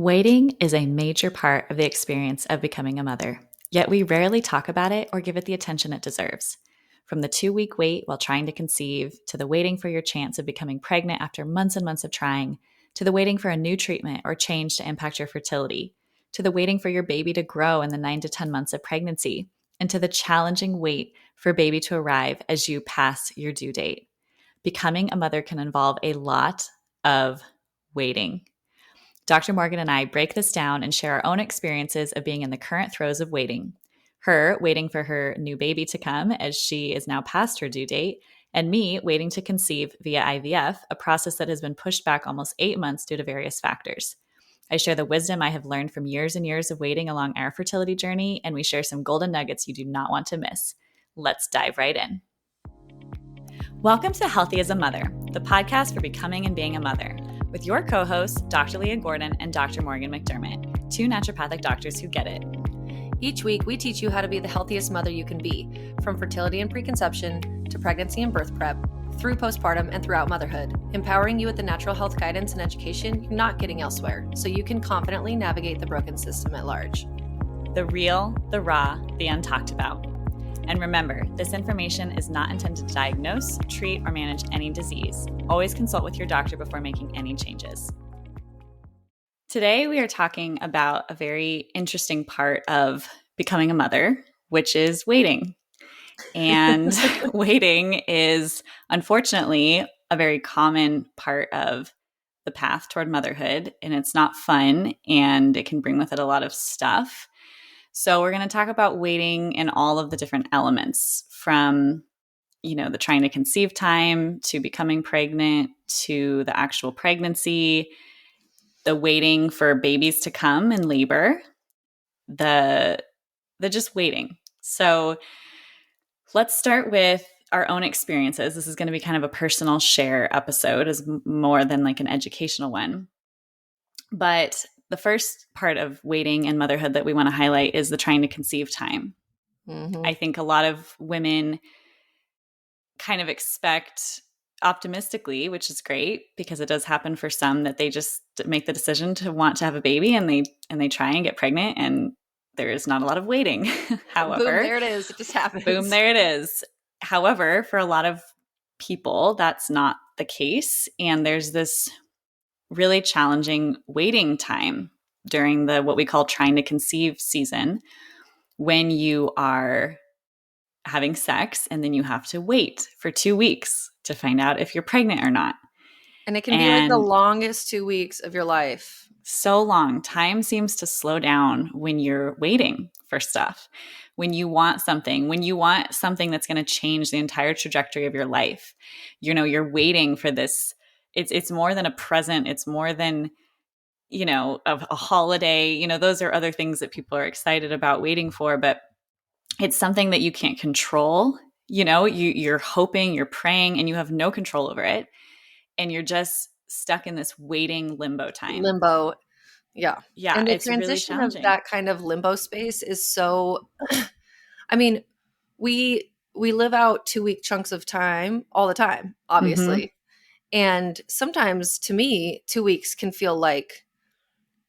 Waiting is a major part of the experience of becoming a mother, yet we rarely talk about it or give it the attention it deserves. From the 2-week wait while trying to conceive, to the waiting for your chance of becoming pregnant after months and months of trying, to the waiting for a new treatment or change to impact your fertility, to the waiting for your baby to grow in the 9 to 10 months of pregnancy, and to the challenging wait for baby to arrive as you pass your due date. Becoming a mother can involve a lot of waiting. Dr. Morgan and I break this down and share our own experiences of being in the current throes of waiting. Her waiting for her new baby to come as she is now past her due date, and me waiting to conceive via IVF, a process that has been pushed back almost 8 months due to various factors. I share the wisdom I have learned from years and years of waiting along our fertility journey, and we share some golden nuggets you do not want to miss. Let's dive right in. Welcome to Healthy as a Mother, the podcast for becoming and being a mother, with your co-hosts, Dr. Leah Gordon and Dr. Morgan McDermott, two naturopathic doctors who get it. Each week, we teach you how to be the healthiest mother you can be, from fertility and preconception to pregnancy and birth prep, through postpartum and throughout motherhood, empowering you with the natural health guidance and education you're not getting elsewhere, so you can confidently navigate the broken system at large. The real, the raw, the untalked about. And remember, this information is not intended to diagnose, treat, or manage any disease. Always consult with your doctor before making any changes. Today, we are talking about a very interesting part of becoming a mother, which is waiting. And waiting is, unfortunately, a very common part of the path toward motherhood. And it's not fun, and it can bring with it a lot of stuff. So we're going to talk about waiting in all of the different elements, from, the trying to conceive time, to becoming pregnant, to the actual pregnancy, the waiting for babies to come in labor, the just waiting. So let's start with our own experiences. This is going to be kind of a personal share episode, as more than like an educational one. But the first part of waiting and motherhood that we want to highlight is the trying to conceive time. Mm-hmm. I think a lot of women kind of expect optimistically, which is great because it does happen for some, that they just make the decision to want to have a baby and they try and get pregnant, and there is not a lot of waiting. However, boom, there it is. It just happens. Boom, there it is. However, for a lot of people, that's not the case. And there's this really challenging waiting time during the what we call trying to conceive season, when you are having sex and then you have to wait for 2 weeks to find out if you're pregnant or not. And it can be like the longest 2 weeks of your life. So long. Time seems to slow down when you're waiting for stuff. When you want something that's going to change the entire trajectory of your life. You're waiting for this. It's more than a present. It's more than, a holiday. Those are other things that people are excited about waiting for, but it's something that you can't control. You're hoping, you're praying, and you have no control over it. And you're just stuck in this waiting limbo time. Limbo. Yeah. Yeah. And the it's transition really of that kind of limbo space is so, I mean, we live out 2-week chunks of time all the time, obviously. Mm-hmm. And sometimes, to me, 2 weeks can feel like,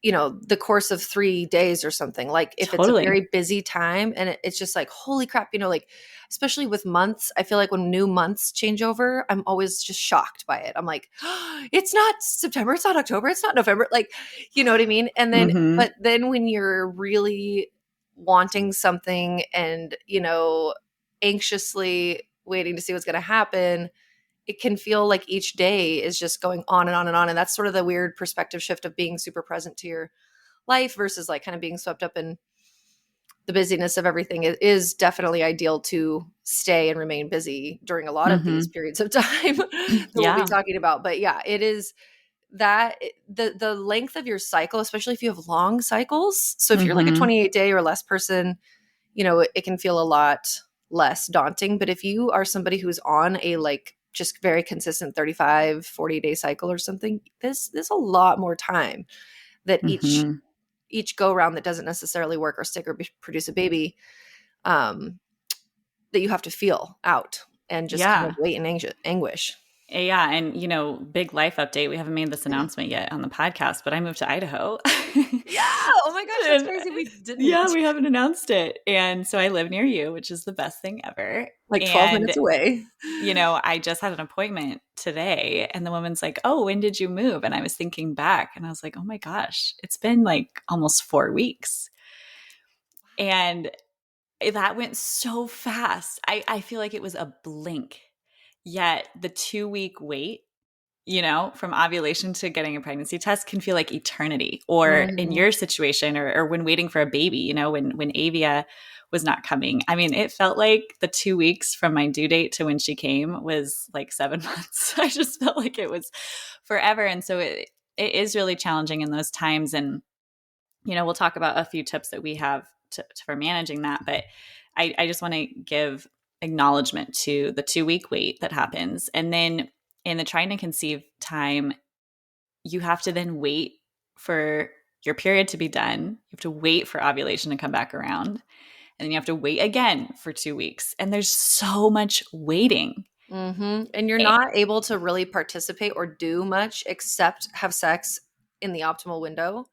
the course of 3 days or something. Like if It's a very busy time, and it's just like, holy crap, like, especially with months, I feel like when new months change over, I'm always just shocked by it. I'm like, oh, it's not September, it's not October, it's not November. Like, you know what I mean? And then, mm-hmm. But then when you're really wanting something and, anxiously waiting to see what's going to happen, it can feel like each day is just going on and on and on. And that's sort of the weird perspective shift of being super present to your life versus like kind of being swept up in the busyness of everything. It is definitely ideal to stay and remain busy during a lot mm-hmm. of these periods of time that we'll be talking about. But yeah, it is that the length of your cycle, especially if you have long cycles. So if mm-hmm. you're like a 28-day or less person, it can feel a lot less daunting. But if you are somebody who's on a like just very consistent 35, 40-day cycle or something, there's a lot more time that mm-hmm. each go round that doesn't necessarily work or stick or produce a baby, that you have to feel out and just kind of wait in anguish. Yeah. And, big life update. We haven't made this announcement yet on the podcast, but I moved to Idaho. Yeah. Oh my gosh, that's And, crazy. We yeah, didn't. we haven't announced it. And so I live near you, which is the best thing ever. Like 12 And, minutes away. I just had an appointment today and the woman's like, "Oh, when did you move?" And I was thinking back and I was like, "Oh my gosh, it's been like almost 4 weeks." And that went so fast. I feel like it was a blink. Yet the 2-week wait, from ovulation to getting a pregnancy test can feel like eternity. Or in Mhm. your situation, or when waiting for a baby, when Avia was not coming. I mean, it felt like the 2 weeks from my due date to when she came was like 7 months. I just felt like it was forever. And so it is really challenging in those times. And, we'll talk about a few tips that we have for managing that. But I just want to give acknowledgement to the 2-week wait that happens. And then in the trying to conceive time, you have to then wait for your period to be done. You have to wait for ovulation to come back around. And then you have to wait again for 2 weeks. And there's so much waiting. And you're not able to really participate or do much except have sex in the optimal window.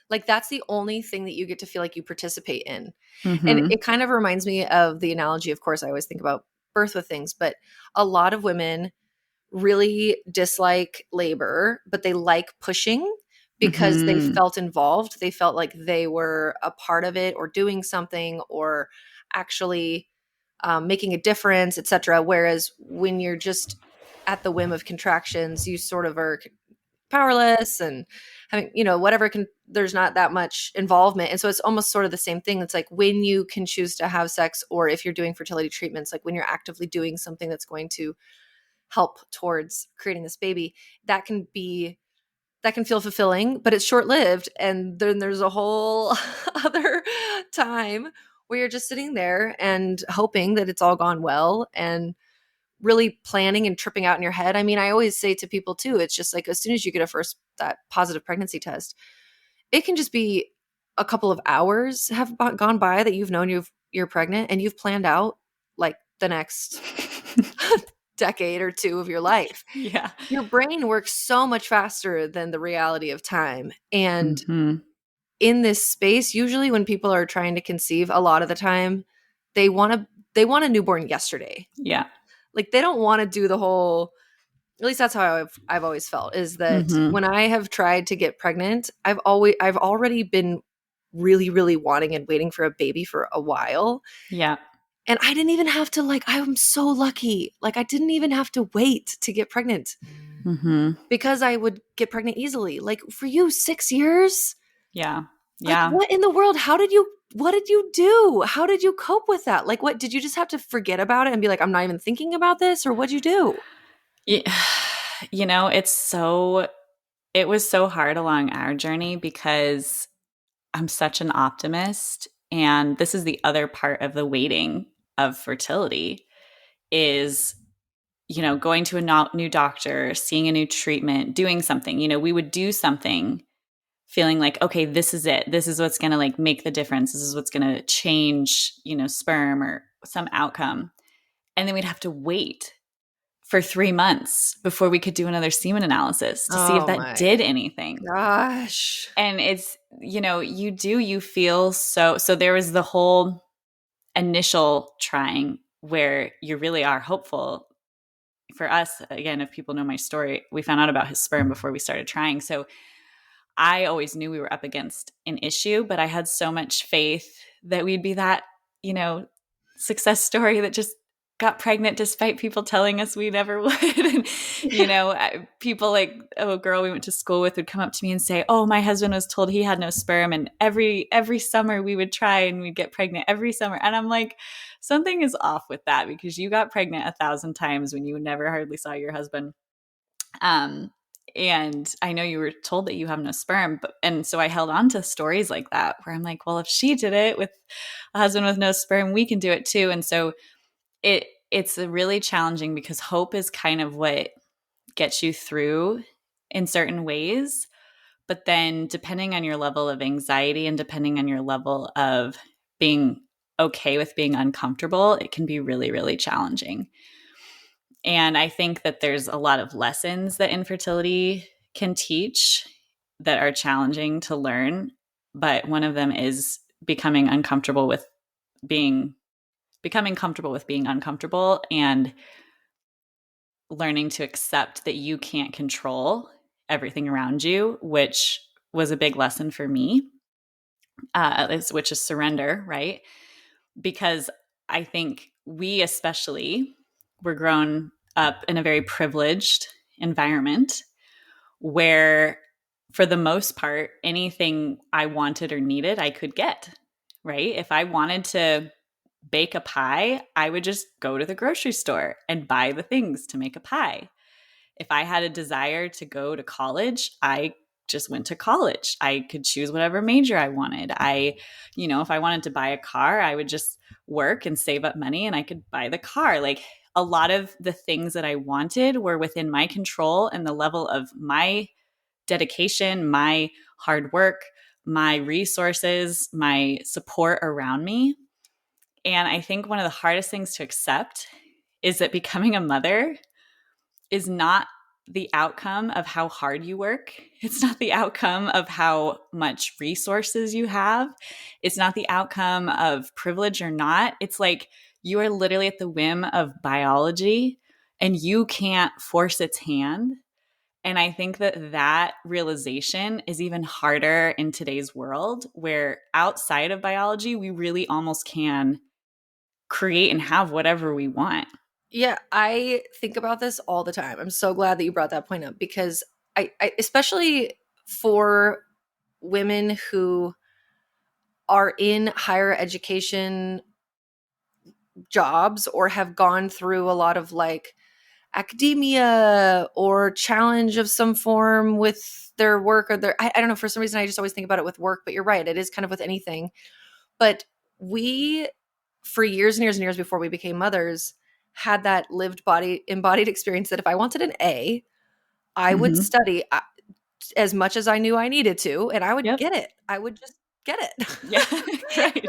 Like that's the only thing that you get to feel like you participate in. And Mm-hmm. it kind of reminds me of the analogy, of course, I always think about birth with things, but a lot of women really dislike labor, but they like pushing because they Mm-hmm. felt involved. They felt like they were a part of it or doing something or actually making a difference, etc. Whereas when you're just at the whim of contractions, you sort of are powerless and having, whatever there's not that much involvement. And so it's almost sort of the same thing. It's like when you can choose to have sex, or if you're doing fertility treatments, like when you're actively doing something that's going to help towards creating this baby, that can feel fulfilling, but it's short-lived. And then there's a whole other time where you're just sitting there and hoping that it's all gone well and really planning and tripping out in your head. I mean, I always say to people too, it's just like as soon as you get that positive pregnancy test, it can just be a couple of hours have gone by that you've known you're pregnant and you've planned out like the next decade or two of your life. Yeah. Your brain works so much faster than the reality of time. And Mm-hmm. in this space, usually when people are trying to conceive, a lot of the time they want a newborn yesterday. Yeah. Like they don't want to do the whole, at least that's how I've always felt, is that Mm-hmm. when I have tried to get pregnant, I've already been really, really wanting and waiting for a baby for a while. Yeah. And I didn't even have to, like, I'm so lucky. Like I didn't even have to wait to get pregnant Mm-hmm. because I would get pregnant easily. Like for you, 6 years? Yeah. Like Yeah. what in the world? What did you do? How did you cope with that? Like what, did you just have to forget about it and be like, I'm not even thinking about this? Or what'd you do? Yeah. It was so hard along our journey because I'm such an optimist. And this is the other part of the waiting of fertility is, going to a new doctor, seeing a new treatment, doing something. We would do something feeling like, okay, this is it. This is what's going to like make the difference. This is what's going to change, sperm or some outcome. And then we'd have to wait for 3 months before we could do another semen analysis to see if Oh that my did anything. gosh. And it's, you feel so there was the whole initial trying where you really are hopeful. For us, again, if people know my story, we found out about his sperm before we started trying. So I always knew we were up against an issue, but I had so much faith that we'd be that, success story that just got pregnant despite people telling us we never would. And, people like a girl we went to school with would come up to me and say, "Oh, my husband was told he had no sperm." And every summer we would try and we'd get pregnant every summer. And I'm like, something is off with that because you got pregnant 1,000 times when you never hardly saw your husband. And I know you were told that you have no sperm, and so I held on to stories like that where I'm like, well, if she did it with a husband with no sperm, we can do it too. And so it's really challenging because hope is kind of what gets you through in certain ways. But then depending on your level of anxiety and depending on your level of being okay with being uncomfortable, it can be really, really challenging. And I think that there's a lot of lessons that infertility can teach that are challenging to learn. But one of them is becoming comfortable with being uncomfortable and learning to accept that you can't control everything around you, which was a big lesson for me, which is surrender, right? Because I think we especially were grown up in a very privileged environment where, for the most part, anything I wanted or needed, I could get, right? If I wanted to bake a pie, I would just go to the grocery store and buy the things to make a pie. If I had a desire to go to college, I just went to college. I could choose whatever major I wanted. If I wanted to buy a car, I would just work and save up money and I could buy the car. Like, a lot of the things that I wanted were within my control, and the level of my dedication, my hard work, my resources, my support around me. And I think one of the hardest things to accept is that becoming a mother is not the outcome of how hard you work. It's not the outcome of how much resources you have. It's not the outcome of privilege or not. It's like you are literally at the whim of biology and you can't force its hand. And I think that realization is even harder in today's world, where outside of biology, we really almost can create and have whatever we want. Yeah, I think about this all the time. I'm so glad that you brought that point up, because I especially for women who are in higher education jobs or have gone through a lot of like academia or challenge of some form with their work or their, I don't know, for some reason I just always think about it with work, but you're right, it is kind of with anything. But we, for years and years and years before we became mothers, had that lived body embodied experience that if I wanted an A, I would study as much as I knew I needed to, and I would Yep. get it. I would just get it. Yeah, right.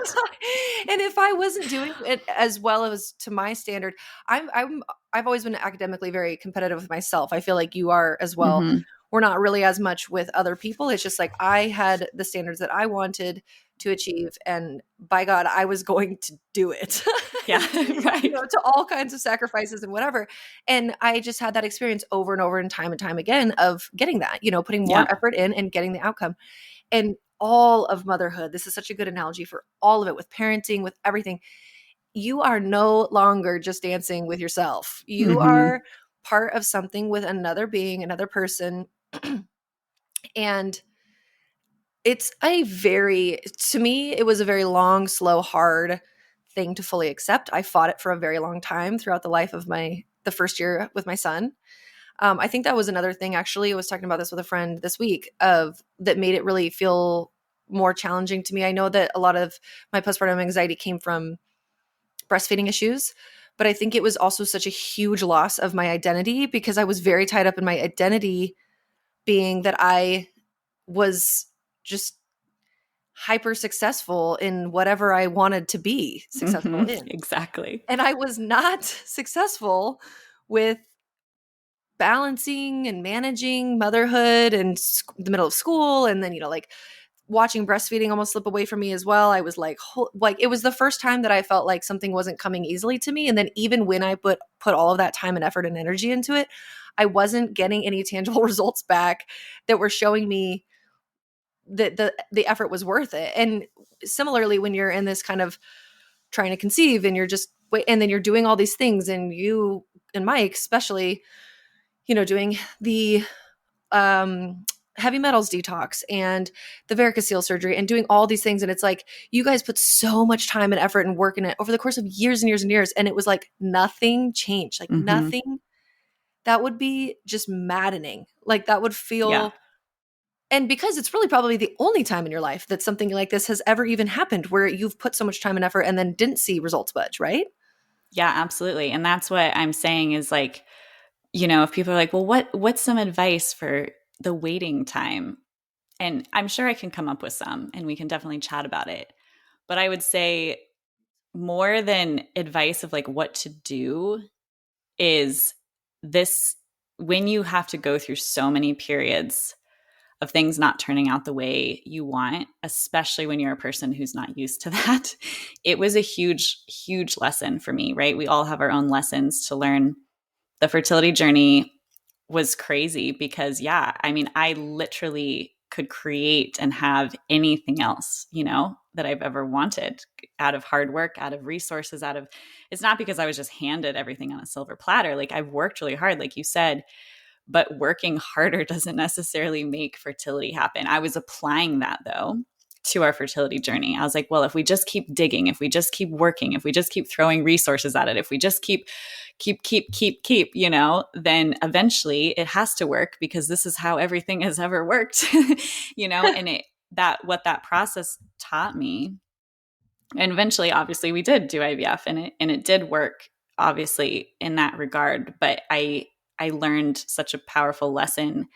And if I wasn't doing it as well as to my standard, I've always been academically very competitive with myself. I feel like you are as well. Mm-hmm. We're not really as much with other people. It's just like I had the standards that I wanted to achieve, and by God, I was going to do it. Yeah, right. To all kinds of sacrifices and whatever. And I just had that experience over and over and time again of getting that, putting more effort in and getting the outcome. And all of motherhood, this is such a good analogy for all of it, with parenting, with everything. You are no longer just dancing with yourself. You are part of something with another being, another person. And to me, it was a very long, slow, hard thing to fully accept. I fought it for a very long time throughout the life of the first year with my son. I think that was another thing, actually. I was talking about this with a friend this week that made it really feel more challenging to me. I know that a lot of my postpartum anxiety came from breastfeeding issues, but I think it was also such a huge loss of my identity, because I was very tied up in my identity being that I was just hyper successful in whatever I wanted to be successful in. Exactly. And I was not successful with balancing and managing motherhood and the middle of school. And then, like watching breastfeeding almost slip away from me as well. I was like it was the first time that I felt like something wasn't coming easily to me. And then even when I put all of that time and effort and energy into it, I wasn't getting any tangible results back that were showing me that the effort was worth it. And similarly, when you're in this kind of trying to conceive and you're just and then you're doing all these things, and you and Mike especially, doing the heavy metals detox and the varicocele surgery and doing all these things, and it's like you guys put so much time and effort and work in it over the course of years and years and years, and it was like nothing changed, like nothing. That would be just maddening. Like that would feel And because it's really probably the only time in your life that something like this has ever even happened, where you've put so much time and effort and then didn't see results budge, right? Yeah, absolutely. And that's what I'm saying is like, if people are like, well, what's some advice for the waiting time? And I'm sure I can come up with some, and we can definitely chat about it. But I would say more than advice of like what to do is when you have to go through so many periods of things not turning out the way you want, especially when you're a person who's not used to that, it was a huge, huge lesson for me, right? We all have our own lessons to learn. The fertility journey was crazy because, yeah, I mean, I literally could create and have anything else, that I've ever wanted out of hard work, out of resources, it's not because I was just handed everything on a silver platter. Like, I've worked really hard, like you said, but working harder doesn't necessarily make fertility happen. I was applying that, though, to our fertility journey. I was like, well, if we just keep digging, if we just keep working, if we just keep throwing resources at it, if we just keep, then eventually it has to work, because this is how everything has ever worked, and what that process taught me. And eventually, obviously, we did do IVF, and it did work, obviously, in that regard. But I learned such a powerful lesson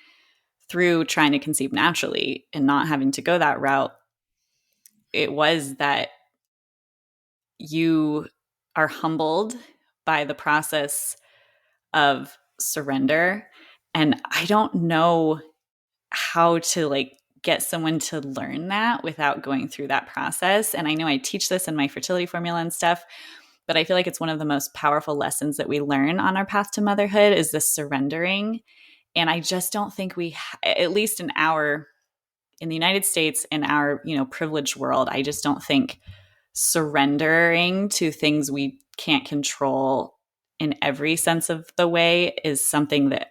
through trying to conceive naturally and not having to go that route. It was that you are humbled by the process of surrender. And I don't know how to get someone to learn that without going through that process. And I know I teach this in my fertility formula and stuff, but I feel like it's one of the most powerful lessons that we learn on our path to motherhood is this surrendering. And I just don't think at least in the United States, in our, privileged world, I just don't think surrendering to things we can't control in every sense of the way is something that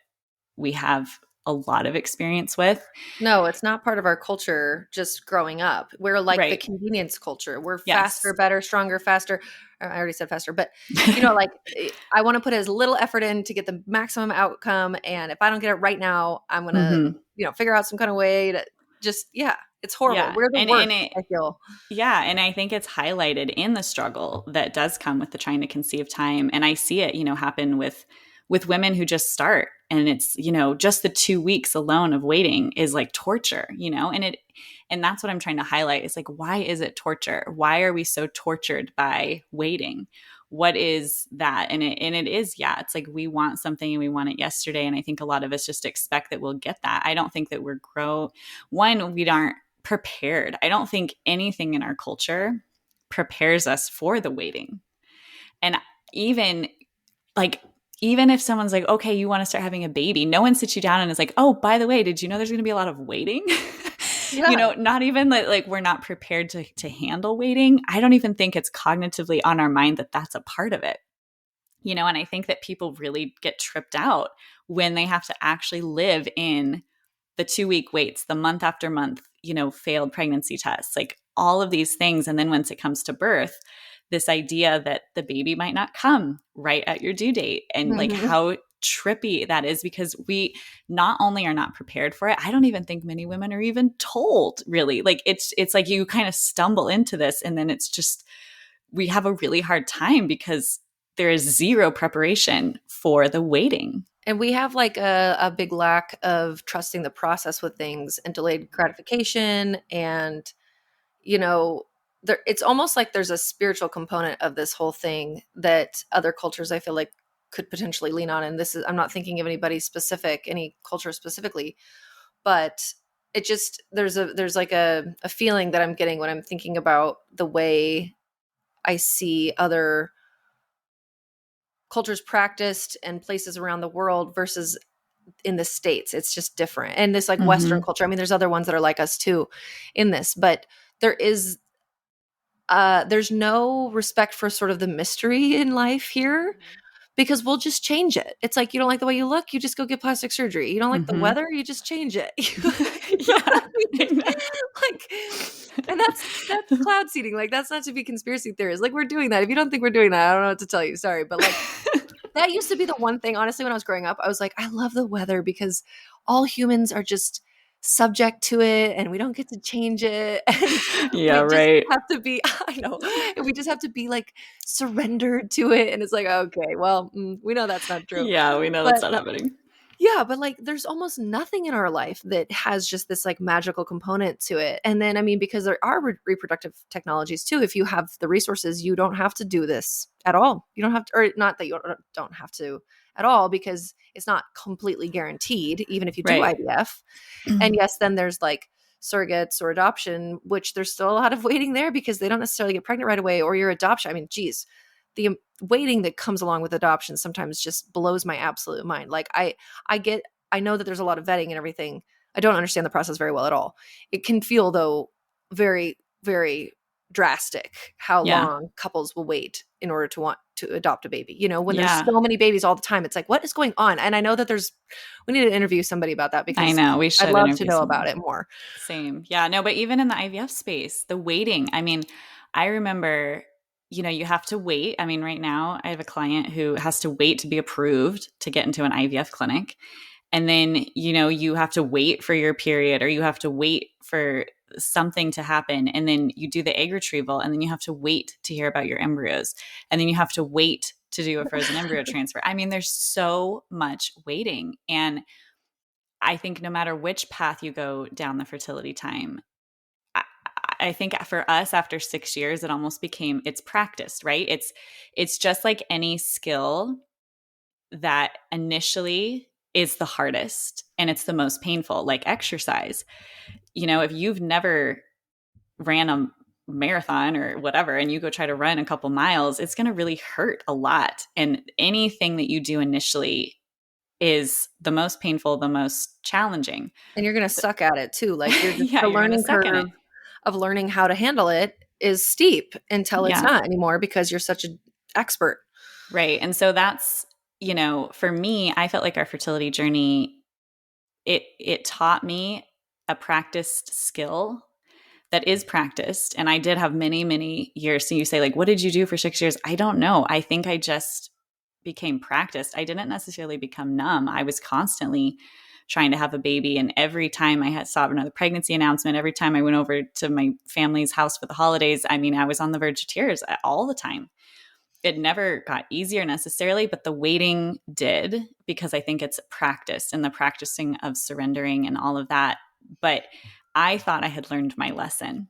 we have a lot of experience with. No, it's not part of our culture just growing up. We're like Right. the convenience culture. We're Yes. faster, better, stronger, faster. I already said faster, but I want to put as little effort in to get the maximum outcome. And if I don't get it right now, I'm going to, figure out some kind of way to just, it's horrible. Yeah. We're the worst, I feel. Yeah. And I think it's highlighted in the struggle that does come with the trying to conceive time. And I see it, happen with women who just start, and it's, just the 2 weeks alone of waiting is like torture, and that's what I'm trying to highlight. It's like, why is it torture? Why are we so tortured by waiting? What is that? And it is, it's like we want something and we want it yesterday. And I think a lot of us just expect that we'll get that. I don't think that we aren't prepared. I don't think anything in our culture prepares us for the waiting. And even if someone's like, okay, you want to start having a baby, no one sits you down and is like, oh, by the way, did you know there's going to be a lot of waiting? Yeah. Not even like we're not prepared to handle waiting. I don't even think it's cognitively on our mind that that's a part of it. And I think that people really get tripped out when they have to actually live in the 2-week waits, the month after month, failed pregnancy tests, like all of these things. And then once it comes to birth, this idea that the baby might not come right at your due date, and like how trippy that is, because we not only are not prepared for it, I don't even think many women are even told, really. Like it's like you kind of stumble into this, and then it's just, we have a really hard time because there is zero preparation for the waiting. And we have like a big lack of trusting the process with things, and delayed gratification, and it's almost like there's a spiritual component of this whole thing that other cultures, I feel like, could potentially lean on. And I'm not thinking of anybody specific, any culture specifically, but it just, there's like a feeling that I'm getting when I'm thinking about the way I see other cultures practiced and places around the world versus in the States. It's just different. And this like Western culture, I mean, there's other ones that are like us too in this, but there's no respect for sort of the mystery in life here, because we'll just change it. It's like, you don't like the way you look, you just go get plastic surgery. You don't like the weather, you just change it. And that's cloud seeding. Like, that's not to be conspiracy theorists. Like, we're doing that. If you don't think we're doing that, I don't know what to tell you. Sorry. But like, that used to be the one thing, honestly, when I was growing up, I was like, I love the weather because all humans are just subject to it and we don't get to change it. And yeah, we right. just have to be, I know, and we just have to be like surrendered to it. And it's like, okay, well, we know that's not true. Yeah, we know that's not happening. Yeah, but like there's almost nothing in our life that has just this like magical component to it. And then, I mean, because there are reproductive technologies too, if you have the resources, you don't have to do this at all. You don't have to, or not that you don't have to at all because it's not completely guaranteed, even if you do Right. IVF. And yes, then there's like surrogates or adoption, which there's still a lot of waiting there because they don't necessarily get pregnant right away, or your adoption. I mean, geez, the waiting that comes along with adoption sometimes just blows my absolute mind. Like I know that there's a lot of vetting and everything. I don't understand the process very well at all. It can feel though very, very drastic how Yeah. long couples will wait in order to want to adopt a baby. You know, when there's Yeah. so many babies all the time, it's like, what is going on? And I know that we need to interview somebody about that I because know. We I'd should love to interview know someone. about it more. Same. Yeah. No, but even in the IVF space, the waiting, I mean, I remember, you have to wait. I mean, right now I have a client who has to wait to be approved to get into an IVF clinic. And then, you have to wait for your period, or you have to wait for something to happen. And then you do the egg retrieval, and then you have to wait to hear about your embryos. And then you have to wait to do a frozen embryo transfer. I mean, there's so much waiting. And I think no matter which path you go down the fertility time, I think for us after 6 years, it almost became, it's practiced, right? It's just like any skill that initially is the hardest and it's the most painful, like exercise. If you've never ran a marathon or whatever, and you go try to run a couple miles, it's going to really hurt a lot. And anything that you do initially is the most painful, the most challenging. And you're going to suck at it too. Like Yeah, the you're going to learning suck in it. curve of learning how to handle it is steep until it's Yeah. not anymore because you're such an expert. Right. And so that's, for me, I felt like our fertility journey, it taught me a practiced skill that is practiced. And I did have many, many years. So you say, like, what did you do for 6 years? I don't know. I think I just became practiced. I didn't necessarily become numb. I was constantly trying to have a baby. And every time I saw another pregnancy announcement, every time I went over to my family's house for the holidays, I mean, I was on the verge of tears all the time. It never got easier necessarily, but the waiting did, because I think it's practice and the practicing of surrendering and all of that. But I thought I had learned my lesson.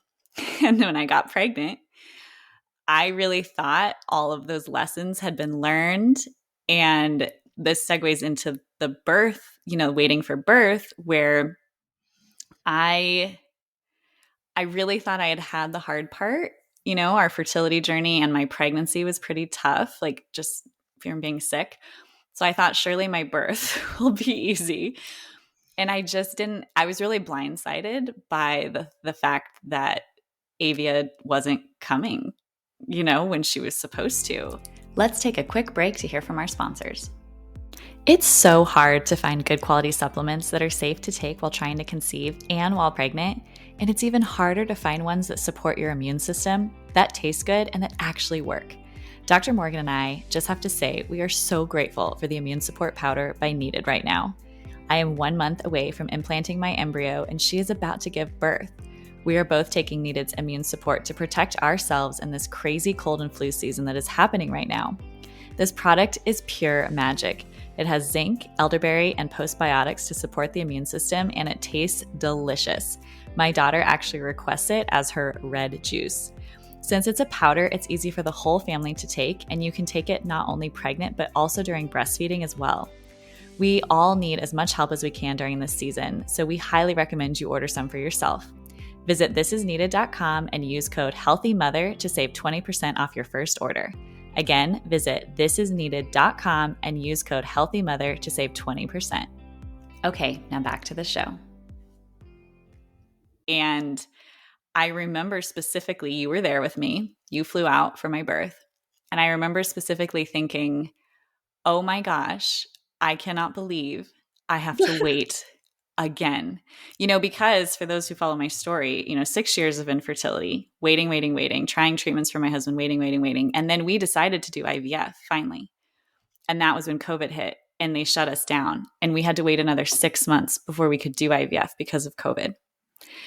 And when I got pregnant, I really thought all of those lessons had been learned. And this segues into the birth, waiting for birth, where I really thought I had had the hard part. Our fertility journey and my pregnancy was pretty tough, like just fear of being sick. So I thought surely my birth will be easy. And I just didn't, I was really blindsided by the fact that Avia wasn't coming, when she was supposed to. Let's take a quick break to hear from our sponsors. It's so hard to find good quality supplements that are safe to take while trying to conceive and while pregnant. And it's even harder to find ones that support your immune system, that taste good, and that actually work. Dr. Morgan and I just have to say we are so grateful for the immune support powder by Needed right now. I am 1 month away from implanting my embryo, and she is about to give birth. We are both taking Needed's immune support to protect ourselves in this crazy cold and flu season that is happening right now. This product is pure magic. It has zinc, elderberry, and postbiotics to support the immune system, and it tastes delicious. My daughter actually requests it as her red juice. Since it's a powder, it's easy for the whole family to take, and you can take it not only pregnant, but also during breastfeeding as well. We all need as much help as we can during this season, so we highly recommend you order some for yourself. Visit thisisneeded.com and use code HEALTHYMOTHER to save 20% off your first order. Again, visit thisisneeded.com and use code HEALTHYMOTHER to save 20%. Okay, now back to the show. And I remember specifically, you were there with me. You flew out for my birth. And I remember specifically thinking, oh my gosh, I cannot believe I have to wait again. Because for those who follow my story, 6 years of infertility, waiting, trying treatments for my husband, waiting. And then we decided to do IVF finally. And that was when COVID hit and they shut us down. And we had to wait another 6 months before we could do IVF because of COVID.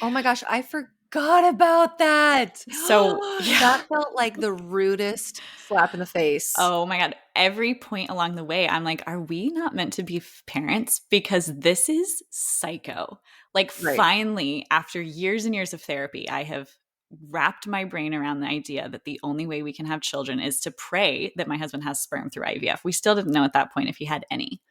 Oh my gosh, I forgot about that. So yeah. That felt like the rudest slap in the face. Oh my God. Every point along the way, I'm like, are we not meant to be parents? Because this is psycho. Like, Right. Finally, after years and years of therapy, I have wrapped my brain around the idea that the only way we can have children is to pray that my husband has sperm through IVF. We still didn't know at that point if he had any.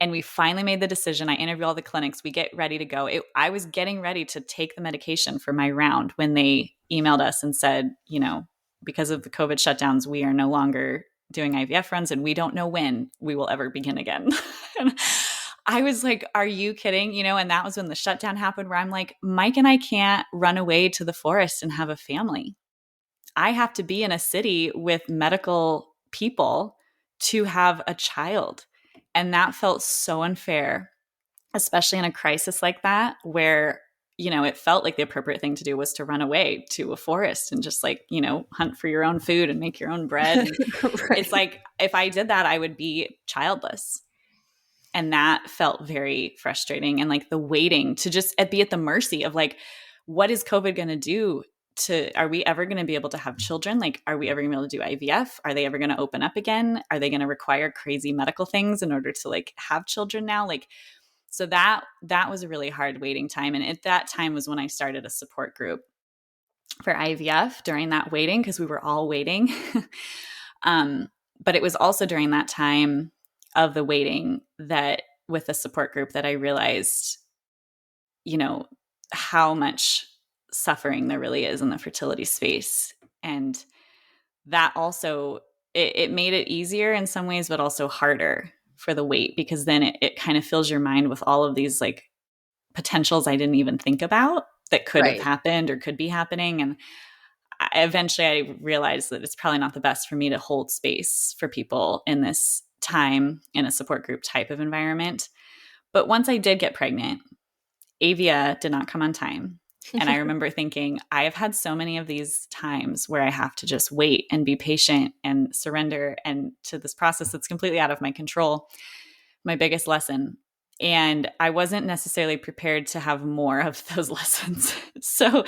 And we finally made the decision. I interview all the clinics. We get ready to go. I was getting ready to take the medication for my round when they emailed us and said, you know, because of the COVID shutdowns, we are no longer doing IVF runs and we don't know when we will ever begin again. And I was like, are you kidding? You know, and that was when the shutdown happened where I'm like, Mike and I can't run away to the forest and have a family. I have to be in a city with medical people to have a child. And that felt so unfair, especially in a crisis like that, where, you know, it felt like the appropriate thing to do was to run away to a forest and just like, you know, hunt for your own food and make your own bread. And Right. it's like, if I did that, I would be childless. And that felt very frustrating. And like the waiting to just be at the mercy of like, what is COVID going to do are we ever going to be able to have children? Like, are we ever going to be able to do IVF? Are they ever going to open up again? Are they going to require crazy medical things in order to like have children now? Like, so that was a really hard waiting time. And at that time was when I started a support group for IVF during that waiting, because we were all waiting. But it was also during that time of the waiting that with the support group that I realized, you know, how much suffering there really is in the fertility space. And that also, it made it easier in some ways, but also harder for the wait, because then it kind of fills your mind with all of these like potentials I didn't even think about that could have happened or could be happening. And eventually I realized that it's probably not the best for me to hold space for people in this time in a support group type of environment. But once I did get pregnant, Avia did not come on time. And I remember thinking, I have had so many of these times where I have to just wait and be patient and surrender and to this process that's completely out of my control. My biggest lesson. And I wasn't necessarily prepared to have more of those lessons. So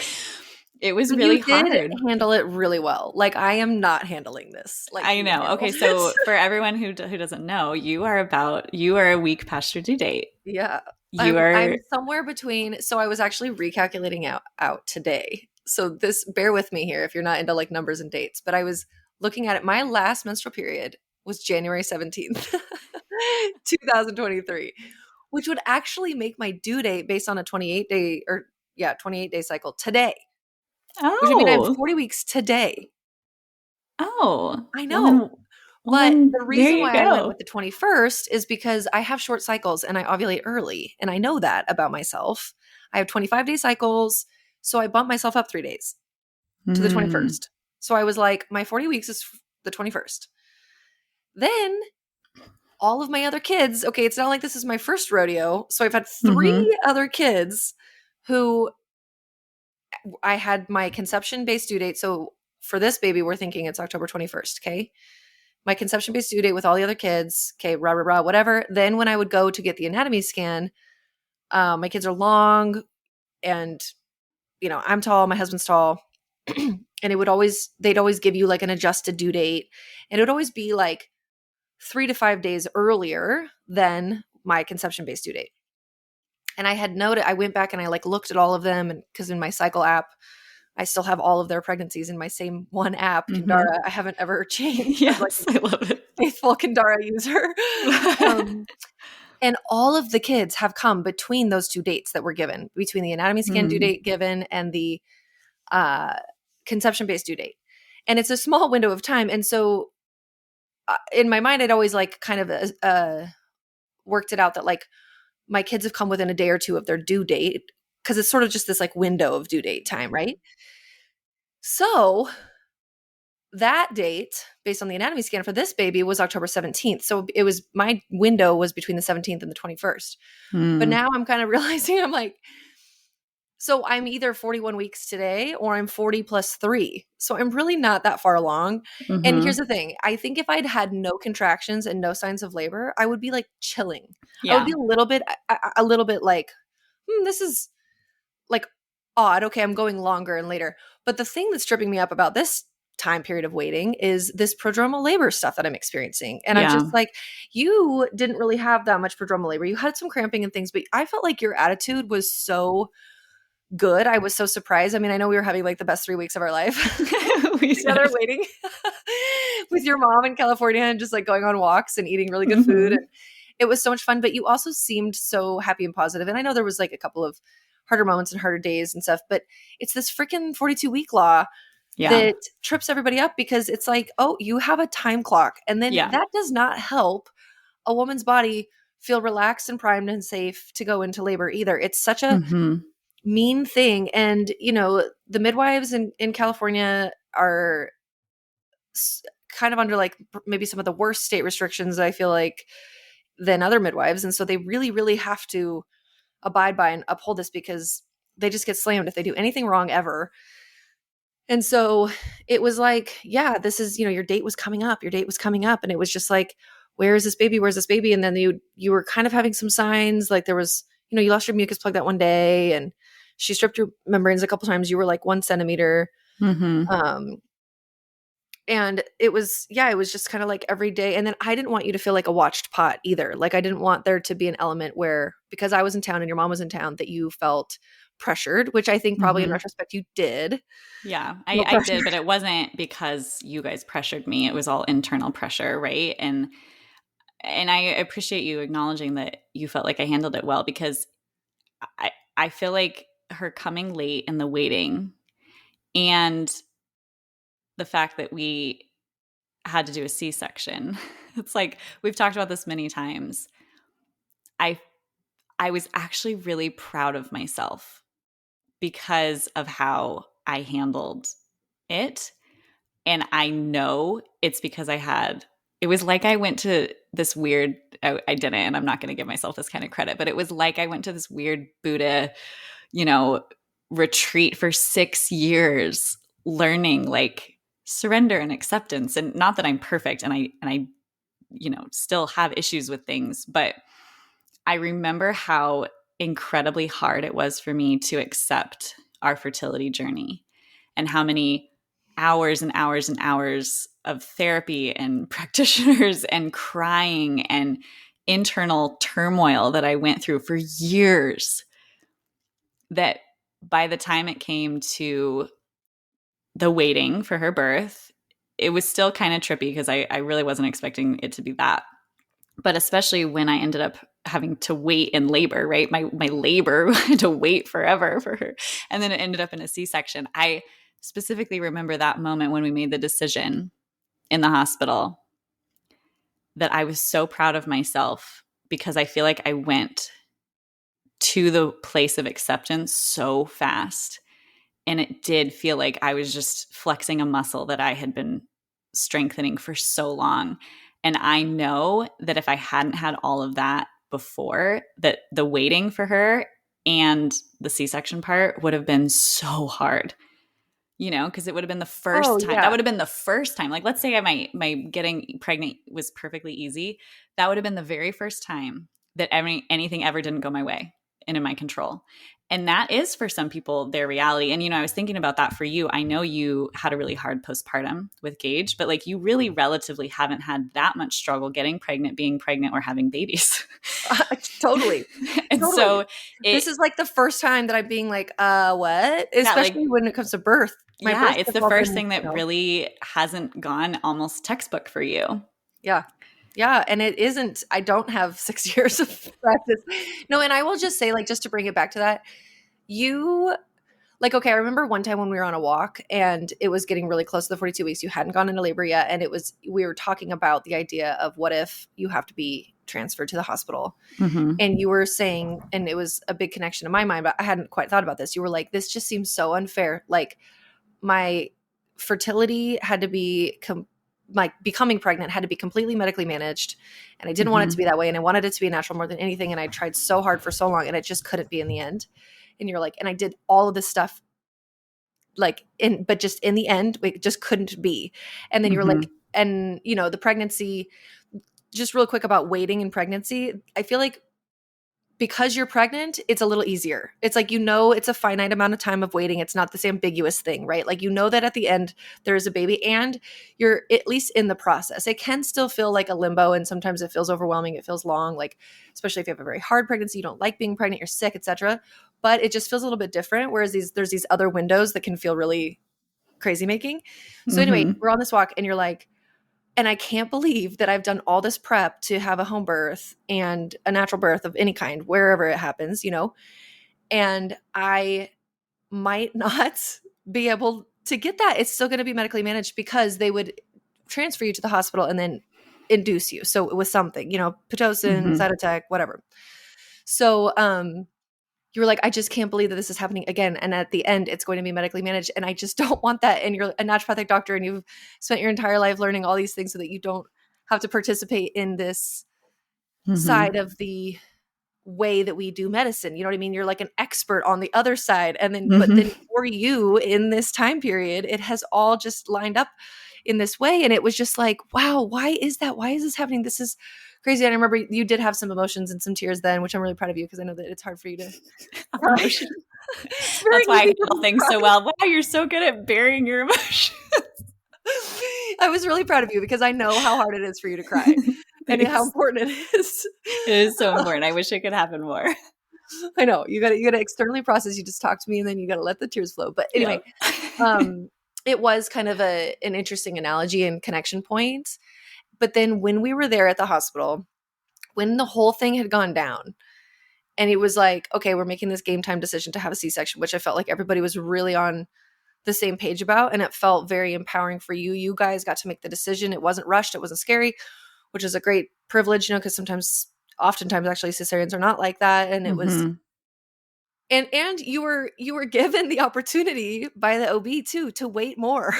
it was really hard. You did handle it really well. Like, I am not handling this. Like, I know. Okay, so for everyone who doesn't know, you are a week past your due date. Yeah. I'm somewhere between. So I was actually recalculating out today. So bear with me here if you're not into like numbers and dates, but I was looking at it. My last menstrual period was January 17th, 2023, which would actually make my due date based on a 28-day cycle today. Oh. Which would mean I have 40 weeks today. Oh. I know. Well, but then, the reason why I went with the 21st is because I have short cycles and I ovulate early. And I know that about myself. I have 25-day cycles. So I bumped myself up 3 days to the 21st. So I was like, my 40 weeks is the 21st. Then all of my other kids, okay, it's not like this is my first rodeo. So I've had 3 other kids who I had my conception-based due date. So for this baby, we're thinking it's October 21st, okay? My conception-based due date with all the other kids, okay, whatever. Then when I would go to get the anatomy scan, my kids are long and, you know, I'm tall, my husband's tall. And they'd always give you like an adjusted due date. And it would always be like 3 to 5 days earlier than my conception-based due date. And I had noted, I went back and I like looked at all of them, and because in my cycle app, I still have all of their pregnancies in my same one app, Kindara. I haven't ever changed. Yes, I love it. Faithful Kindara user. And all of the kids have come between those 2 dates that were given, between the anatomy scan due date given and the conception-based due date. And it's a small window of time. And so in my mind, I'd always like kind of worked it out that like my kids have come within a day or 2 of their due date, because it's sort of just this like window of due date time, right? So that date, based on the anatomy scan for this baby, was October 17th. So it was, my window was between the 17th and the 21st. But now I'm kind of realizing, I'm like, so I'm either 41 weeks today or I'm 40 plus 3. So I'm really not that far along. And here's the thing. I think if I'd had no contractions and no signs of labor, I would be like chilling. I would be a little bit like, this is like odd. Okay, I'm going longer and later. But the thing that's tripping me up about this time period of waiting is this prodromal labor stuff that I'm experiencing. And I'm just like, you didn't really have that much prodromal labor. You had some cramping and things, but I felt like your attitude was so good. I was so surprised. I mean, I know we were having like the best 3 weeks of our life We together, said, waiting with your mom in California and just like going on walks and eating really good food. mhm. And it was so much fun, but you also seemed so happy and positive. And I know there was like a couple of harder moments and harder days and stuff, but it's this freaking 42-week law Yeah. that trips everybody up because it's like, oh, you have a time clock. And then Yeah. that does not help a woman's body feel relaxed and primed and safe to go into labor either. It's such a Mhm. mean thing. And, you know, the midwives in California are kind of under like maybe some of the worst state restrictions, I feel like, than other midwives. And so they really, really have to abide by and uphold this because they just get slammed if they do anything wrong ever. And so it was like, yeah, this is, you know, your date was coming up. Your date was coming up. And it was just like, where is this baby? Where's this baby? And then you were kind of having some signs. Like there was, you know, you lost your mucus plug that one day and she stripped your membranes a couple times. You were like 1 centimeter. Mhm. Um, and it was, yeah, it was just kind of like every day. And then I didn't want you to feel like a watched pot either. Like I didn't want there to be an element where, because I was in town and your mom was in town, that you felt pressured, which I think probably in Mhm. retrospect you did. Yeah, Feel I did, pressured. but it wasn't because you guys pressured me. It was all internal pressure, right? And I appreciate you acknowledging that you felt like I handled it well because I feel like her coming late in the waiting and the fact that we had to do a C-section. It's like we've talked about this many times. I I was actually really proud of myself because of how I handled it. And I know it's because it was like I went to this weird, I didn't, and I'm not going to give myself this kind of credit, but it was like I went to this weird Buddha, you know, retreat for 6 years, learning like surrender and acceptance. And not that I'm perfect and I, you know, still have issues with things, but I remember how incredibly hard it was for me to accept our fertility journey and how many hours and hours and hours of therapy and practitioners and crying and internal turmoil that I went through for years, that by the time it came to the waiting for her birth, it was still kind of trippy because I really wasn't expecting it to be that. But especially when I ended up having to wait in labor, right? My labor had to wait forever for her. And then it ended up in a C-section. I specifically remember that moment when we made the decision in the hospital that I was so proud of myself because I feel like I went to the place of acceptance so fast. And it did feel like I was just flexing a muscle that I had been strengthening for so long. And I know that if I hadn't had all of that before, that the waiting for her and the C-section part would have been so hard, you know, because it would have been the Oh first time. That yeah. would have been the first time. Like, let's say my getting pregnant was perfectly easy. That would have been the very first time that anything ever didn't go my way and in my control. And that is for some people their reality. And, you know, I was thinking about that for you. I know you had a really hard postpartum with Gage, but like you really relatively haven't had that much struggle getting pregnant, being pregnant, or having babies. Totally. And Totally. so This is like the first time that I'm being like, what? yeah, like, Especially when it comes to birth. My yeah, birth it's has the all first been, thing you that know, really hasn't gone almost textbook for you. yeah. Yeah. And it isn't, I don't have 6 years of practice. No, and I will just say, like, just to bring it back to that, you like, okay, I remember one time when we were on a walk and it was getting really close to the 42 weeks. You hadn't gone into labor yet. And we were talking about the idea of what if you have to be transferred to the hospital. Mm-hmm. And you were saying, and it was a big connection in my mind, but I hadn't quite thought about this. You were like, this just seems so unfair. Like my fertility had to be, like becoming pregnant had to be completely medically managed. And I didn't want it to be that way. And I wanted it to be natural more than anything. And I tried so hard for so long and it just couldn't be in the end. And you're like, and I did all of this stuff like but just in the end, it just couldn't be. And then you're Mm-hmm. like, and you know, the pregnancy, just real quick about waiting in pregnancy. I feel like because you're pregnant, it's a little easier. It's like, you know, it's a finite amount of time of waiting. It's not this ambiguous thing, right? Like, you know that at the end there is a baby and you're at least in the process. It can still feel like a limbo and sometimes it feels overwhelming. It feels long, like especially if you have a very hard pregnancy, you don't like being pregnant, you're sick, etc. but it just feels a little bit different. Whereas there's these other windows that can feel really crazy making. So anyway, we're on this walk and you're like, and I can't believe that I've done all this prep to have a home birth and a natural birth of any kind, wherever it happens, and I might not be able to get that. It's still going to be medically managed because they would transfer you to the hospital and then induce you. So it was something, Pitocin, Cytotec, whatever. So, you were like, I just can't believe that this is happening again. And at the end, it's going to be medically managed. And I just don't want that. And you're a naturopathic doctor and you've spent your entire life learning all these things so that you don't have to participate in this side of the way that we do medicine. You know what I mean? You're like an expert on the other side. And then, but then for you in this time period, it has all just lined up in this way. And it was just like, wow, why is that? Why is this happening? This is crazy. And I remember you did have some emotions and some tears then, which I'm really proud of you because I know that it's hard for you to emotion. That's why I handle things so well. Wow, you're so good at burying your emotions. I was really proud of you because I know how hard it is for you to cry and how important it is. It is so important. I wish it could happen more. I know you got to externally process. You just talk to me and then you got to let the tears flow. But anyway, it was kind of an interesting analogy and connection point. But then when we were there at the hospital, when the whole thing had gone down and it was like, okay, we're making this game time decision to have a C-section, which I felt like everybody was really on the same page about. And it felt very empowering for you. You guys got to make the decision. It wasn't rushed. It wasn't scary, which is a great privilege, because oftentimes actually cesareans are not like that. And it was, and you were given the opportunity by the OB too, to wait more.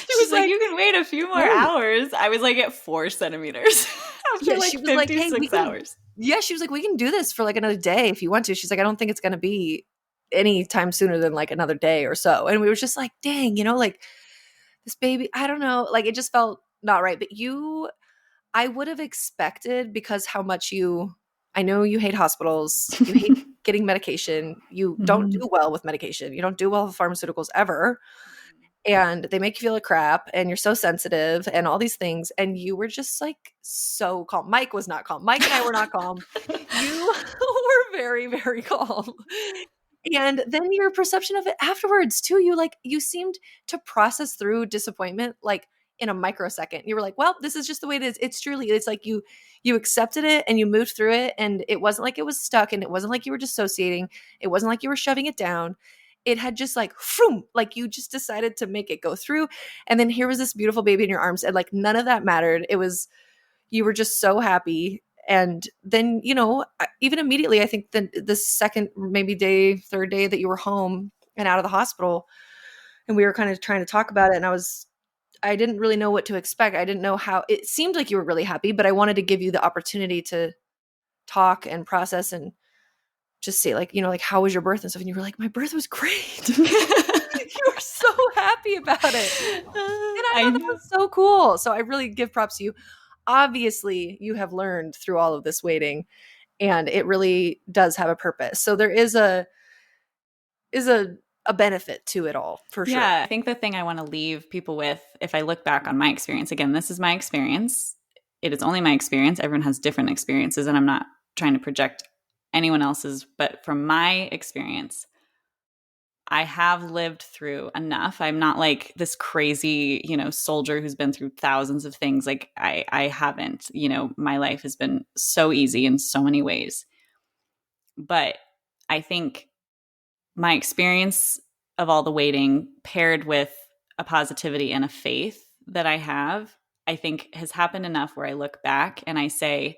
She was like, you can wait a few more hours. I was like at 4 centimeters after she was 56 hours. Yeah. She was like, we can do this for like another day if you want to. She's like, I don't think it's going to be any time sooner than like another day or so. And we were just like, dang, like this baby, I don't know. Like it just felt not right. But I would have expected, because how much I know you hate hospitals, you hate getting medication, you don't do well with medication, you don't do well with pharmaceuticals ever, and they make you feel like crap, and you're so sensitive and all these things, and you were just like so calm. Mike was not calm. Mike and I were not calm. You were very, very calm. And then your perception of it afterwards too, you seemed to process through disappointment like in a microsecond. You were like, well, this is just the way it is. It's like you accepted it and you moved through it, and it wasn't like it was stuck, and it wasn't like you were dissociating. It wasn't like you were shoving it down. It had just like, vroom, like you just decided to make it go through. And then here was this beautiful baby in your arms, and like none of that mattered. You were just so happy. And then, even immediately, I think the second, maybe third day that you were home and out of the hospital, and we were kind of trying to talk about it, and I didn't really know what to expect. I didn't know how. It seemed like you were really happy, but I wanted to give you the opportunity to talk and process and just say like, how was your birth and stuff? And you were like, my birth was great. You were so happy about it. And I thought that was so cool. So I really give props to you. Obviously, you have learned through all of this waiting, and it really does have a purpose. So there is a benefit to it all, for sure. Yeah, I think the thing I want to leave people with, if I look back on my experience, again, this is my experience. It is only my experience. Everyone has different experiences, and I'm not trying to project anyone else's, but from my experience, I have lived through enough. I'm not like this crazy, soldier who's been through thousands of things. Like I haven't, my life has been so easy in so many ways. But I think my experience of all the waiting paired with a positivity and a faith that I have, I think has happened enough where I look back and I say,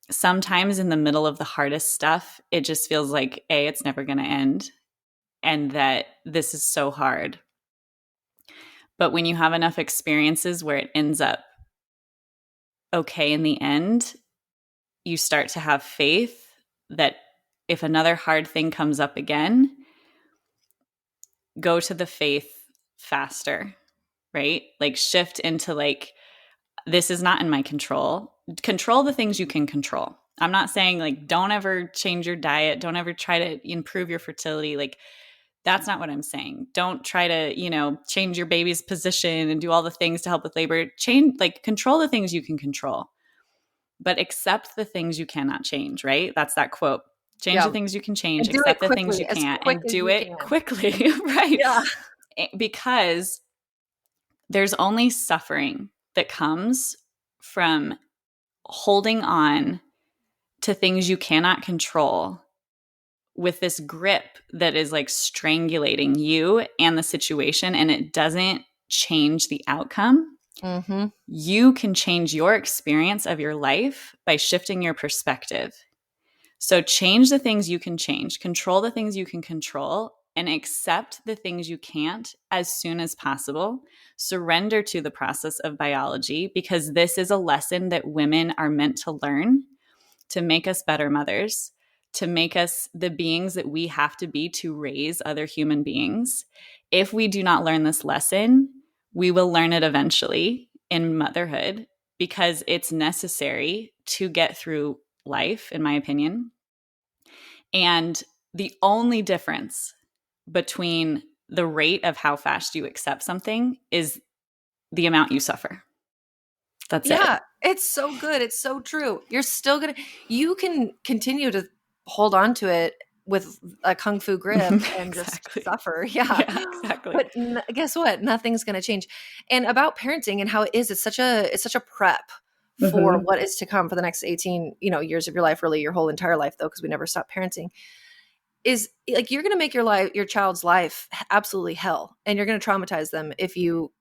sometimes in the middle of the hardest stuff, it just feels like, A, it's never going to end, and that this is so hard. But when you have enough experiences where it ends up okay in the end, you start to have faith that if another hard thing comes up again, go to the faith faster, right? Like shift into like, this is not in my control. Control the things you can control. I'm not saying like, don't ever change your diet. Don't ever try to improve your fertility. Like, that's not what I'm saying. Don't try to, change your baby's position and do all the things to help with labor. Control the things you can control, but accept the things you cannot change, right? That's that quote. Change Yeah. the things you can change, And do it accept the things quickly, you as can't, quick and as do you it can. quickly, right? Yeah. Because there's only suffering that comes from holding on to things you cannot control with this grip that is like strangulating you and the situation, and it doesn't change the outcome. Mm-hmm. You can change your experience of your life by shifting your perspective. So change the things you can change, control the things you can control, and accept the things you can't as soon as possible. Surrender to the process of biology, because this is a lesson that women are meant to learn to make us better mothers, to make us the beings that we have to be to raise other human beings. If we do not learn this lesson, we will learn it eventually in motherhood, because it's necessary to get through life, in my opinion. And the only difference between the rate of how fast you accept something is the amount you suffer. That's it. Yeah, it's so good. It's so true. You can continue to hold on to it with a kung fu grip and just Exactly. suffer. Yeah. Yeah, exactly. But guess what? Nothing's going to change. And about parenting and how it is, it's such a prep for what is to come for the next 18, years of your life, really your whole entire life though, because we never stop parenting. Is like you're going to make your child's life absolutely hell, and you're going to traumatize them if you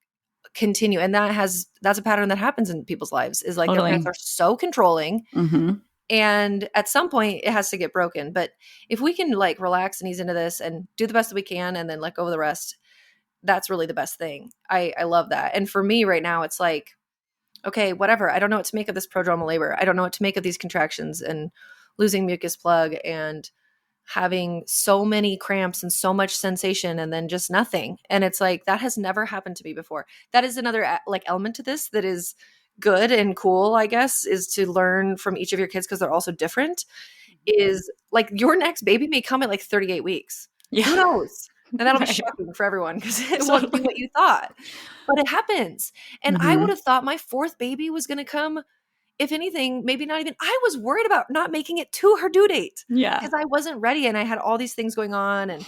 continue. And that's a pattern that happens in people's lives, is like their Totally. parents are so controlling, Mm-hmm. and at some point it has to get broken. But if we can like relax and ease into this and do the best that we can and then let go of the rest, that's really the best thing. I love that. And for me right now, it's like, okay, whatever. I don't know what to make of this prodromal labor. I don't know what to make of these contractions and losing mucus plug and having so many cramps and so much sensation and then just nothing. And it's like, that has never happened to me before. That is another like element to this that is good and cool, I guess, is to learn from each of your kids, because they're also different. Is like your next baby may come at like 38 weeks. Yeah. Who knows? And that'll be Right. shocking for everyone, because it won't be what you thought. But it happens. And I would have thought my fourth baby was going to come, if anything, maybe not even. I was worried about not making it to her due date, Yeah. because I wasn't ready and I had all these things going on and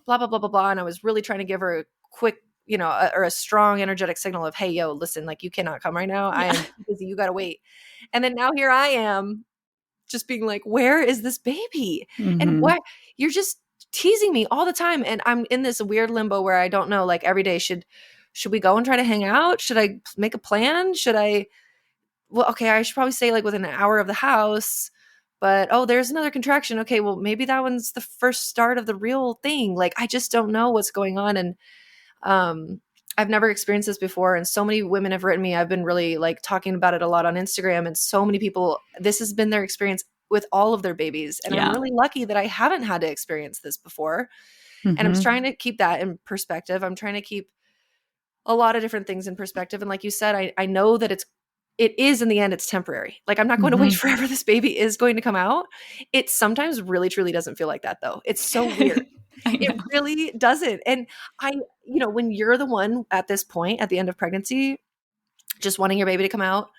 blah, blah, blah, blah, blah. And I was really trying to give her a quick, or a strong energetic signal of, hey, yo, listen, like you cannot come right now. I am busy. You got to wait. And then now here I am just being like, where is this baby? And what you're just teasing me all the time. And I'm in this weird limbo where I don't know, like every day, should we go and try to hang out? Should I make a plan? Well, okay, I should probably stay like within an hour of the house, but there's another contraction. Okay, well, maybe that one's the first start of the real thing. Like, I just don't know what's going on. And I've never experienced this before. And so many women have written me. I've been really like talking about it a lot on Instagram. And so many people, this has been their experience with all of their babies. And I'm really lucky that I haven't had to experience this before. And I'm just trying to keep that in perspective. I'm trying to keep a lot of different things in perspective. And like you said, I know that it is in the end, it's temporary. Like, I'm not going to wait forever. This baby is going to come out. It sometimes really, truly doesn't feel like that though. It's so weird. It really doesn't. And when you're the one at this point, at the end of pregnancy, just wanting your baby to come out,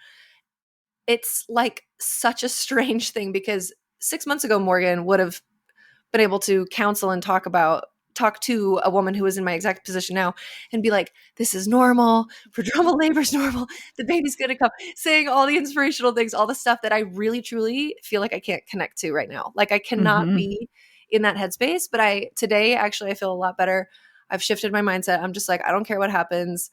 it's like such a strange thing, because 6 months ago, Morgan would have been able to counsel and talk to a woman who is in my exact position now and be like, this is normal. Prodromal labor is normal. The baby's going to come, saying all the inspirational things, all the stuff that I really, truly feel like I can't connect to right now. Like, I cannot be in that headspace. But today, actually, I feel a lot better. I've shifted my mindset. I'm just like, I don't care what happens.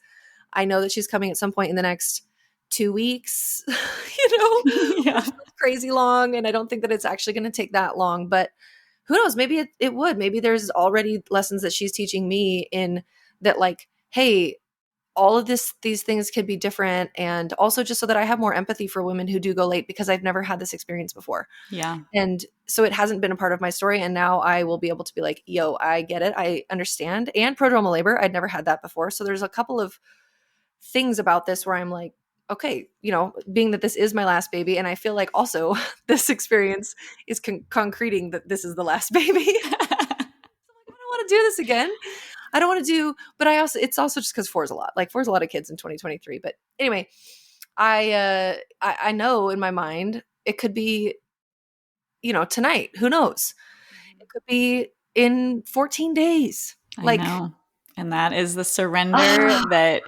I know that she's coming at some point in the next 2 weeks, which is crazy long. And I don't think that it's actually going to take that long, but who knows? Maybe it would. Maybe there's already lessons that she's teaching me in that, like, hey, all of these things could be different. And also just so that I have more empathy for women who do go late, because I've never had this experience before. Yeah. And so it hasn't been a part of my story. And now I will be able to be like, yo, I get it. I understand. And prodromal labor, I'd never had that before. So there's a couple of things about this where I'm like, okay, being that this is my last baby, and I feel like also this experience is concreting that this is the last baby. So I'm like, I don't want to do this again. I don't want to do, but it's also just because 4 is a lot. Like, 4 is a lot of kids in 2023. But anyway, I know in my mind it could be tonight. Who knows? It could be in 14 days. I know. And that is the surrender that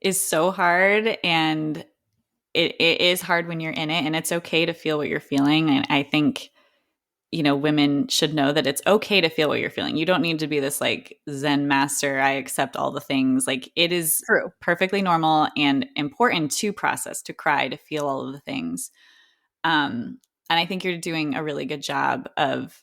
is so hard. And it is hard when you're in it, and it's okay to feel what you're feeling. And I think, women should know that it's okay to feel what you're feeling. You don't need to be this like Zen master. I accept all the things. Like, it is True. perfectly normal and important to process, to cry, to feel all of the things. And I think you're doing a really good job of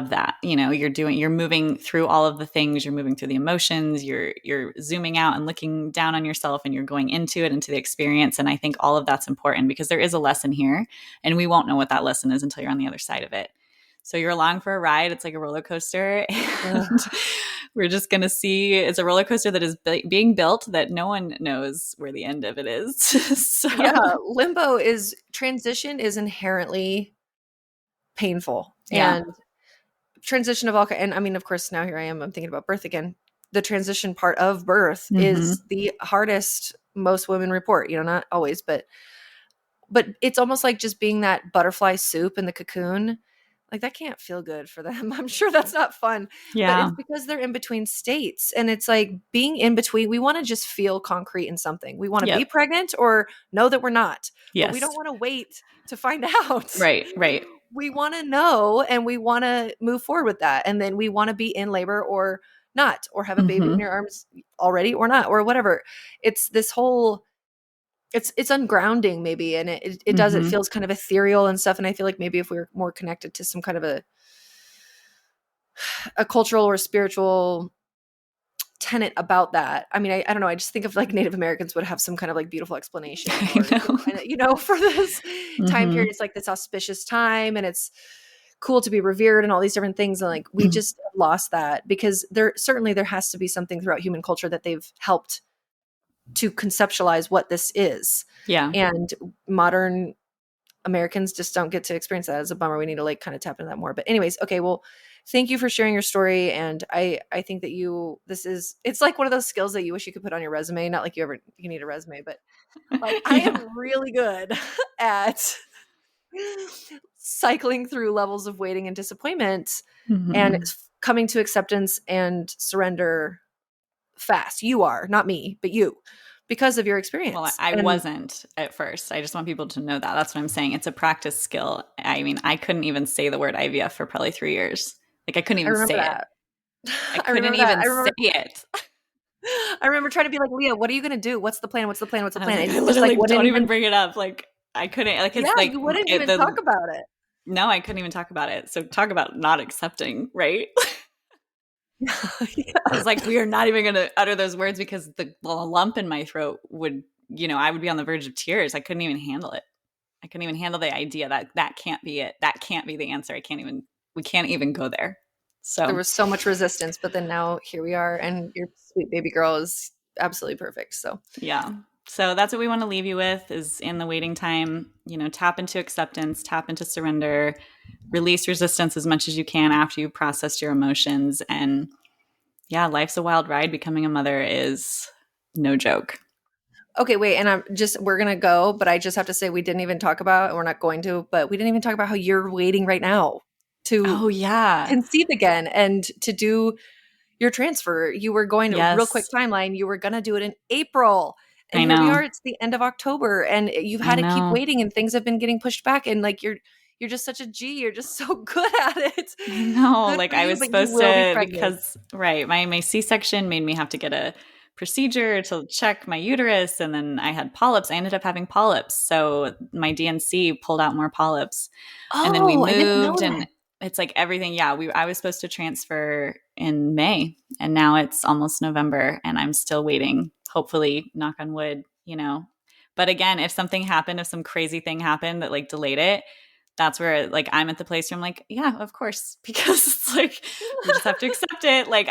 that. You're moving through all of the things, you're moving through the emotions, you're zooming out and looking down on yourself, and you're going into it, into the experience. And I think all of that's important, because there is a lesson here, and we won't know what that lesson is until you're on the other side of it. So you're along for a ride. It's like a roller coaster, and we're just going to see. It's a roller coaster that is being built, that no one knows where the end of it is. So. Yeah. Transition is inherently painful. Yeah. And transition of all kinds. And I mean, of course, now here I am, I'm thinking about birth again. The transition part of birth is the hardest most women report, not always, but it's almost like just being that butterfly soup in the cocoon. Like, that can't feel good for them. I'm sure that's not fun. Yeah. But it's because they're in between states. And it's like being in between, we want to just feel concrete in something. We want to be pregnant or know that we're not. Yes. But we don't want to wait to find out. Right. We want to know, and we want to move forward with that. And then we want to be in labor or not, or have a baby in your arms already or not, or whatever. It's this whole, it's ungrounding maybe. And it does, it feels kind of ethereal and stuff. And I feel like maybe if we were more connected to some kind of a cultural or spiritual tenet about that. I mean, I don't know. I just think of like Native Americans would have some kind of like beautiful explanation, for this time period. It's like this auspicious time, and it's cool to be revered and all these different things. And like, we just lost that, because there has to be something throughout human culture that they've helped to conceptualize what this is. Yeah. And modern Americans just don't get to experience that. It's a bummer. We need to like kind of tap into that more. But anyways, okay, well, thank you for sharing your story. And I think that it's like one of those skills that you wish you could put on your resume. Not like you need a resume, but like, I am really good at cycling through levels of waiting and disappointment and coming to acceptance and surrender fast. You are, not me, but you, because of your experience. Well, I wasn't at first. I just want people to know that. That's what I'm saying. It's a practice skill. I mean, I couldn't even say the word IVF for probably 3 years. Like, I couldn't even say it. I couldn't even say it. I remember trying to be like, Leah, what are you going to do? What's the plan? What's the plan? What's the plan? I literally don't even bring it up. Like, I couldn't. Like, it's like you wouldn't even talk about it. No, I couldn't even talk about it. So talk about not accepting, right? I was like, we are not even going to utter those words, because the lump in my throat would, I would be on the verge of tears. I couldn't even handle it. I couldn't even handle the idea that can't be it. That can't be the answer. We can't even go there. So there was so much resistance, but then now here we are, and your sweet baby girl is absolutely perfect. So yeah. So that's what we want to leave you with, is in the waiting time, tap into acceptance, tap into surrender, release resistance as much as you can after you've processed your emotions. And yeah, life's a wild ride. Becoming a mother is no joke. Okay, wait. And we're going to go, but I just have to say, we didn't even talk about, and we're not going to, but we didn't even talk about how you're waiting right now to conceive again and to do your transfer. You were going to real quick timeline. You were going to do it in April. And here we are, it's the end of October, and you've had to keep waiting, and things have been getting pushed back. And like, you're just such a G. You're just so good at it. I know. Like, I was supposed to, because my C-section made me have to get a procedure to check my uterus. And then I had polyps. I ended up having polyps. So my DNC pulled out more polyps. And then we moved, and it's like everything. Yeah. I was supposed to transfer in May, and now it's almost November, and I'm still waiting. Hopefully, knock on wood, But again, if something happened, if some crazy thing happened that like delayed it, that's where like I'm at the place where I'm like, yeah, of course, because it's like we just have to accept it. Like,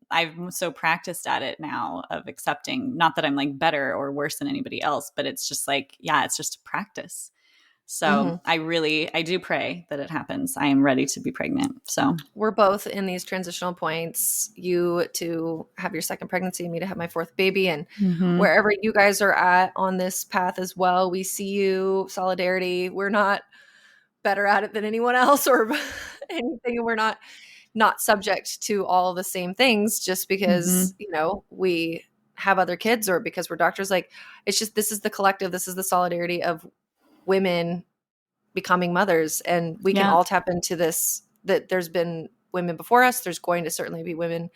I'm so practiced at it now of accepting. Not that I'm like better or worse than anybody else, but it's just like, yeah, it's just practice. So I do pray that it happens. I am ready to be pregnant. So we're both in these transitional points, you to have your second pregnancy, me to have my fourth baby. And wherever you guys are at on this path as well, we see you. Solidarity. We're not better at it than anyone else or anything. And we're not subject to all the same things just because, we have other kids or because we're doctors. Like, it's just, this is the collective, this is the solidarity of women becoming mothers. And we can all tap into this, that there's been women before us. There's going to certainly be women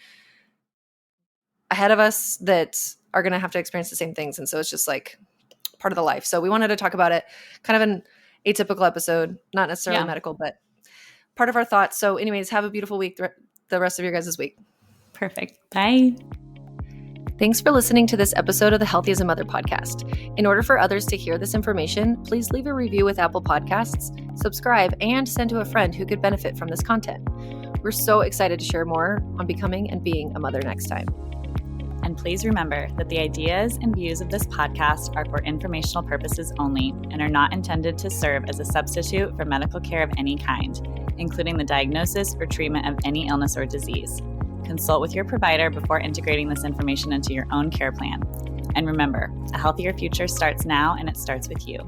ahead of us that are going to have to experience the same things. And so it's just like part of the life. So we wanted to talk about it, kind of an atypical episode, not necessarily medical, but part of our thoughts. So anyways, have a beautiful week, the rest of your guys' week. Perfect. Bye. Thanks for listening to this episode of the Healthy as a Mother podcast. In order for others to hear this information, please leave a review with Apple Podcasts, subscribe, and send to a friend who could benefit from this content. We're so excited to share more on becoming and being a mother next time. And please remember that the ideas and views of this podcast are for informational purposes only and are not intended to serve as a substitute for medical care of any kind, including the diagnosis or treatment of any illness or disease. Consult with your provider before integrating this information into your own care plan. And remember, a healthier future starts now, and it starts with you.